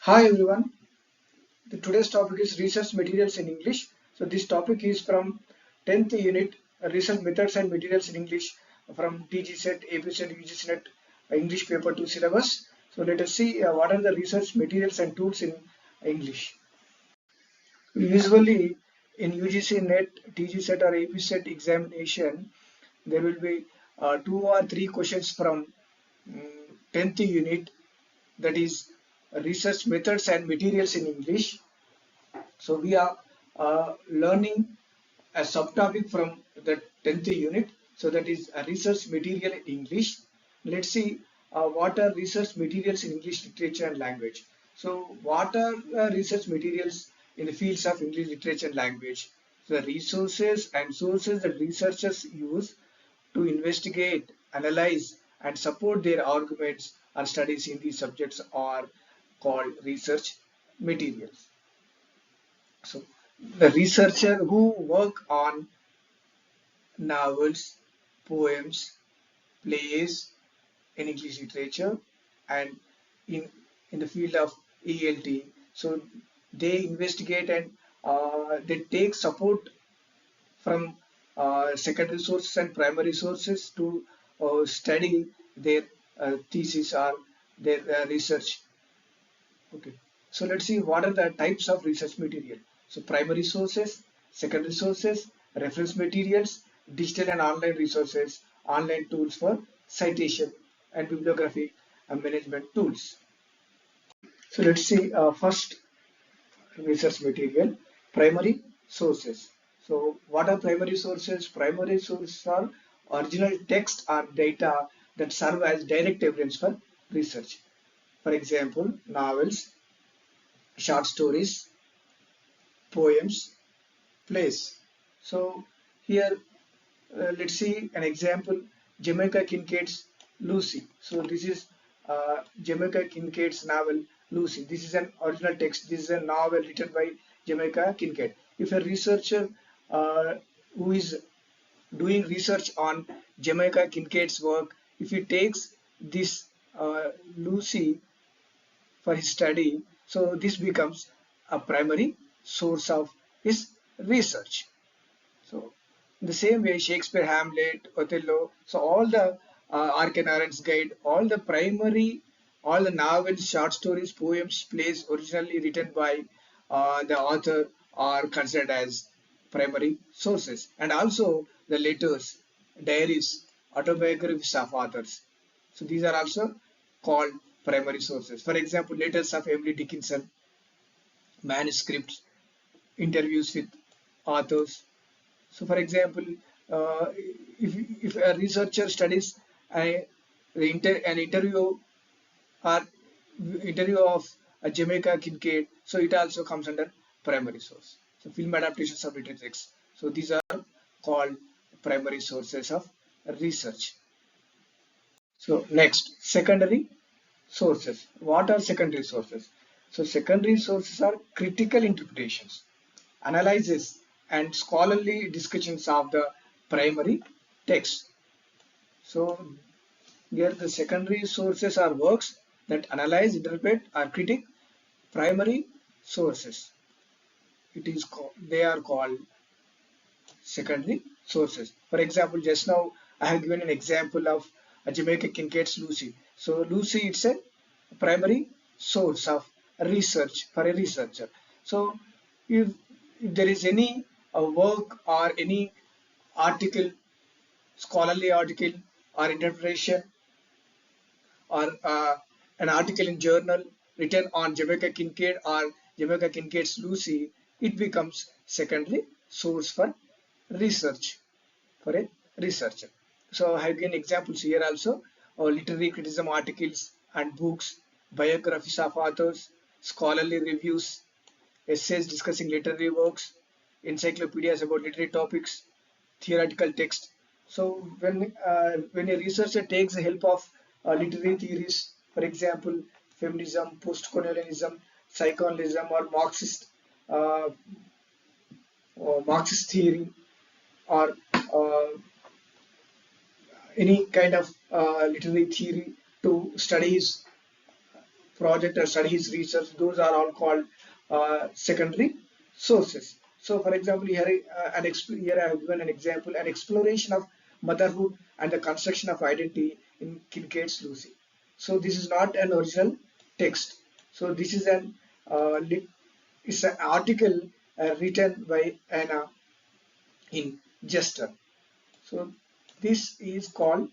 Hi everyone. Today's topic is research materials in English. So this topic is from 10th unit research methods and materials in English from TGSET, APSET, UGC net English paper 2 syllabus. So let us see what are the research materials and tools in English. Usually in UGC net, TGSET or APSET examination, there will be 2 or 3 questions from 10th unit, that is research methods and materials in English. So we are learning a subtopic from the 10th unit. So that is a research material in English. Let's see what are research materials in English literature and language. So what are research materials in the fields of English literature and language? The resources and sources that researchers use to investigate, analyze, and support their arguments or studies in these subjects are called research materials. So the researcher who work on novels, poems, plays in English literature and in in the field of ELT. So they investigate and they take support from secondary sources and primary sources to study their thesis or their research. Okay, so let's see what are the types of research material. So primary sources, secondary sources, reference materials, digital and online resources, online tools for citation and bibliography and management tools. So let's see first research material, primary sources. So what are primary sources? Primary sources are original text or data that serve as direct evidence for research. For example, novels, short stories, poems, plays. So here let's see an example, Jamaica Kincaid's Lucy. So this is Jamaica Kincaid's novel Lucy. This is an original text. This is a novel written by Jamaica Kincaid. If a researcher uh, who is doing research on Jamaica Kincaid's work, if he takes this Lucy for his study, so this becomes a primary source of his research. So, in the same way, Shakespeare, Hamlet, Othello, so all the Arcanarant's Guide, all the novels, short stories, poems, plays originally written by the author are considered as primary sources. And also the letters, diaries, autobiographies of authors. So these are also called primary sources. For example, letters of Emily Dickinson, manuscripts, interviews with authors. So, for example, uh, if a researcher studies a, an interview or interview of a Jamaica Kincaid, so it also comes under primary source. So, film adaptations of literary texts. So, these are called primary sources of research. So, next, secondary sources. What are secondary sources? So, secondary sources are critical interpretations, analysis, and scholarly discussions of the primary text. So, here the secondary sources are works that analyze, interpret, or critique primary sources. They are called secondary sources. For example, just now I have given an example of a Jamaica Kincaid's Lucy. So Lucy it's a primary source of research for a researcher. So if there is any work or any article, scholarly article or interpretation or an article in journal written on Jamaica Kincaid or Jamaica Kincaid's Lucy, it becomes secondary source for research for a researcher. So I have given examples here also, literary criticism articles and books, biographies of authors, scholarly reviews, essays discussing literary works, encyclopedias about literary topics, theoretical text. So when a researcher takes the help of literary theories, for example, feminism, post-colonialism, psychoanalysis, uh, or Marxist theory, or any kind of literary theory to study his project or study his research, those are all called secondary sources. So, for example, here I have given an example: an exploration of motherhood and the construction of identity in Kincaid's Lucy. So, this is not an original text. So, this is it's an article written by Anna in Jester. So, this is called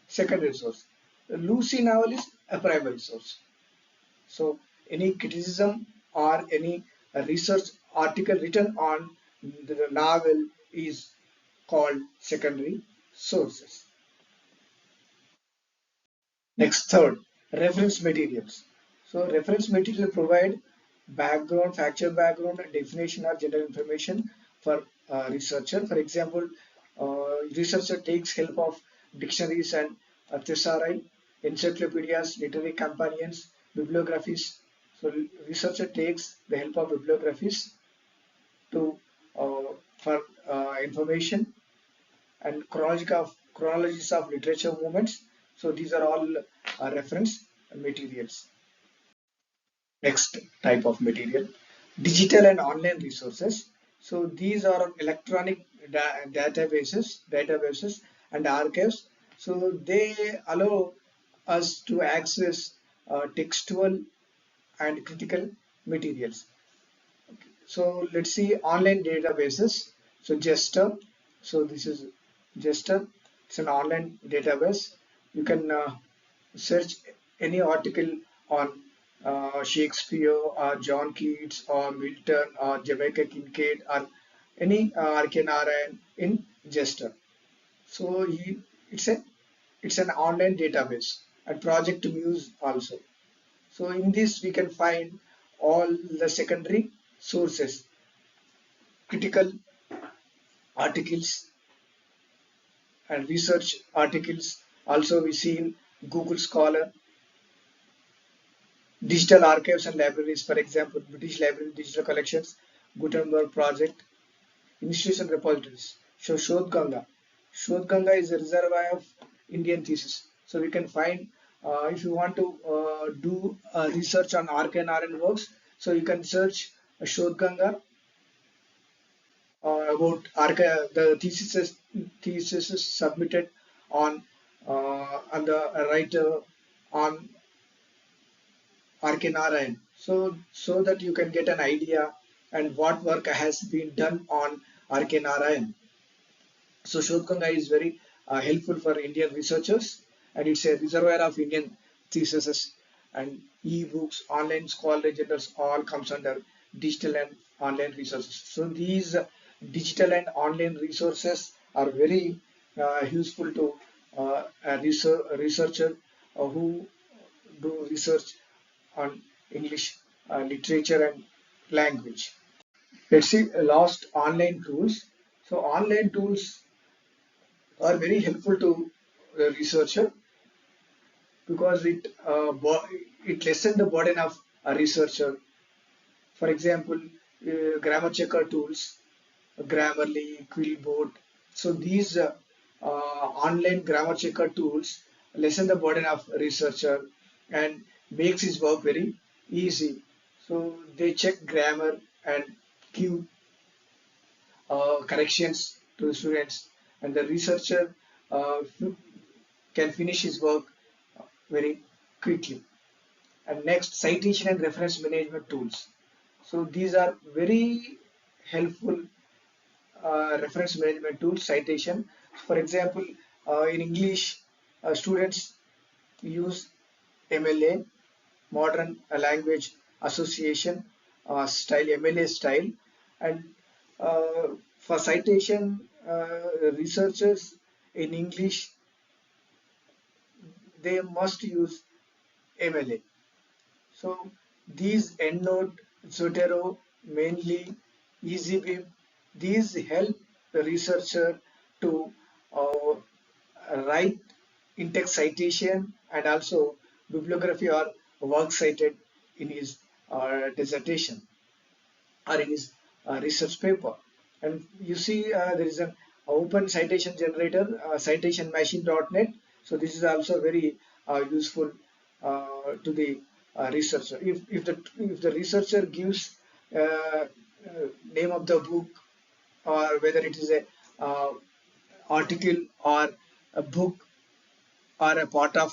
secondary source. The Lucy novel is a primary source. So any criticism or any research article written on the novel is called secondary sources. Next, third, reference materials. So reference material provide background, factual background, definition or general information for researcher. For example, researcher takes help of dictionaries and thesauri, encyclopedias, literary companions, bibliographies. So researcher takes the help of bibliographies to for information and chronologies of literature movements. So these are all reference materials. Next type of material, digital and online resources. So these are electronic databases and archives. So they allow us to access textual and critical materials. So let's see online databases. So Jester. So this is Jester. It's an online database. You can search any article on Shakespeare or John Keats or Milton or Jamaica Kincaid or any R.K. Narayan in Jester. So it's an online database and Project Muse also. So in this we can find all the secondary sources, critical articles and research articles. Also we see in Google Scholar, digital archives and libraries, for example, British Library Digital Collections, Gutenberg Project, institution repositories. So Shodh Ganga is a reservoir of Indian thesis. So we can find if you want to do research on RK&RN works, so you can search Shodh Ganga about the thesis submitted on the writer on RK&RN. So that you can get an idea and what work has been done on RK&RN. So Shodhganga is very helpful for Indian researchers, and it's a reservoir of Indian theses and e-books, online scholarly journals, all comes under digital and online resources. So these digital and online resources are very useful to a researcher who do research on English literature and language. Let's see last, online tools. So online tools are very helpful to the researcher because it lessens the burden of a researcher. For example, grammar checker tools, Grammarly, Quillboard. So these online grammar checker tools lessen the burden of researcher and makes his work very easy. So they check grammar and give corrections to the students, and the researcher can finish his work very quickly. And next, citation and reference management tools. So these are very helpful reference management tools. Citation, for example, in English, students use MLA, Modern Language Association style, MLA style, and for citation, researchers in English, they must use MLA. So these EndNote, Zotero, mainly EasyBeam, these help the researcher to uh, write in-text citation and also bibliography or work cited in his dissertation or in his research paper. And you see there is an open citation generator, citationmachine.net. So this is also very useful to the researcher. If the researcher gives name of the book, or whether it is a uh, article or a book or a part of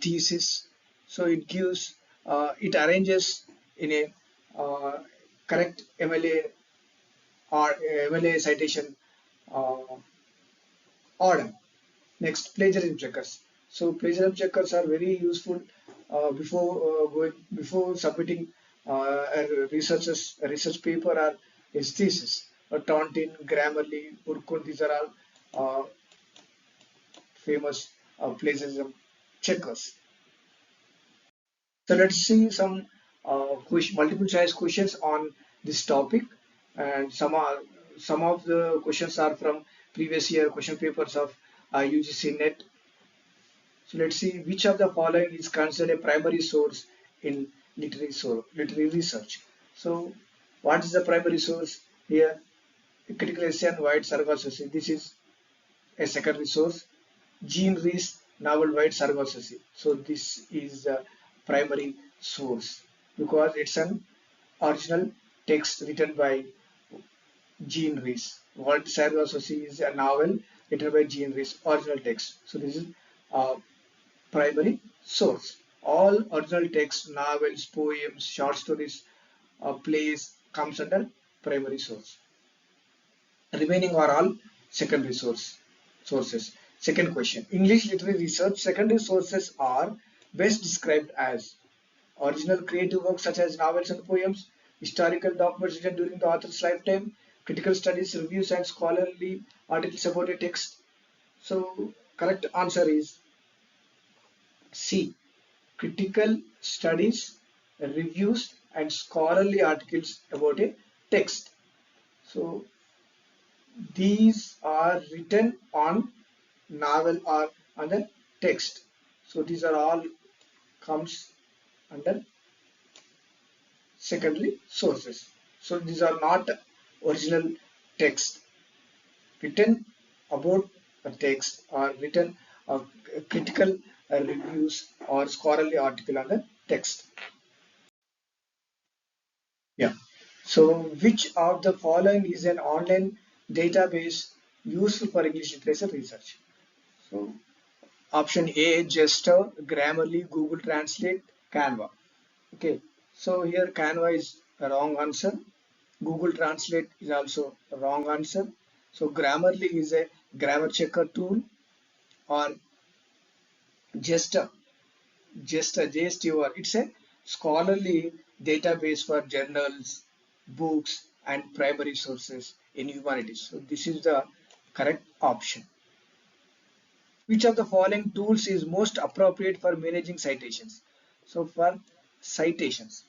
thesis, so it gives it arranges in a correct MLA or MLA citation uh, order. Next, plagiarism checkers. So plagiarism checkers are very useful before submitting a research paper or a thesis. Taunton, Grammarly, Urkut, these are all famous plagiarism checkers. So let's see some multiple choice questions on this topic, and some of the questions are from previous year question papers of UGC net. So let's see which of the following is considered a primary source in literary research. So what is the primary source here? Critical essay and wide survey association. This is a secondary source. Jean Rhys novel wide survey association. So this is the primary source because it's an original text written by Jean Rhys. World Survey Association is a novel written by Jean Rhys, original text. So this is primary source. All original text, novels, poems, short stories, plays comes under primary source. Remaining are all secondary sources. Second question. English literary research secondary sources are best described as original creative works such as novels and poems, historical documents written during the author's lifetime, critical studies, reviews, and scholarly articles about a text. So correct answer is C. Critical studies, reviews, and scholarly articles about a text. So these are written on novel or on the text. So these are all comes under secondary sources. So these are not original text written about a text or written critical reviews or scholarly article on the text. Yeah. So which of the following is an online database useful for English literature research? So option A, Jester, Grammarly, Google Translate, Canva. Okay. So here Canva is a wrong answer. Google Translate is also a wrong answer. So Grammarly is a grammar checker tool, or Jester, JSTOR. It's a scholarly database for journals, books, and primary sources in humanities. So this is the correct option. Which of the following tools is most appropriate for managing citations? So for citations,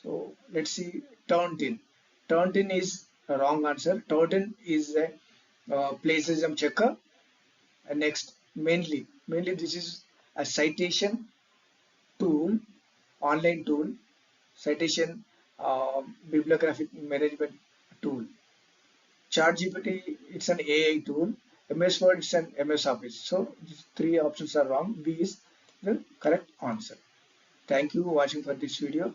so let's see Taunton. Taunton is a wrong answer. Taunton is a plagiarism checker. And next, mainly this is a citation tool, online tool, citation bibliographic management tool. ChatGPT, it's an AI tool. MS Word, it's an MS Office. So these three options are wrong. B is the correct answer. Thank you for watching for this video.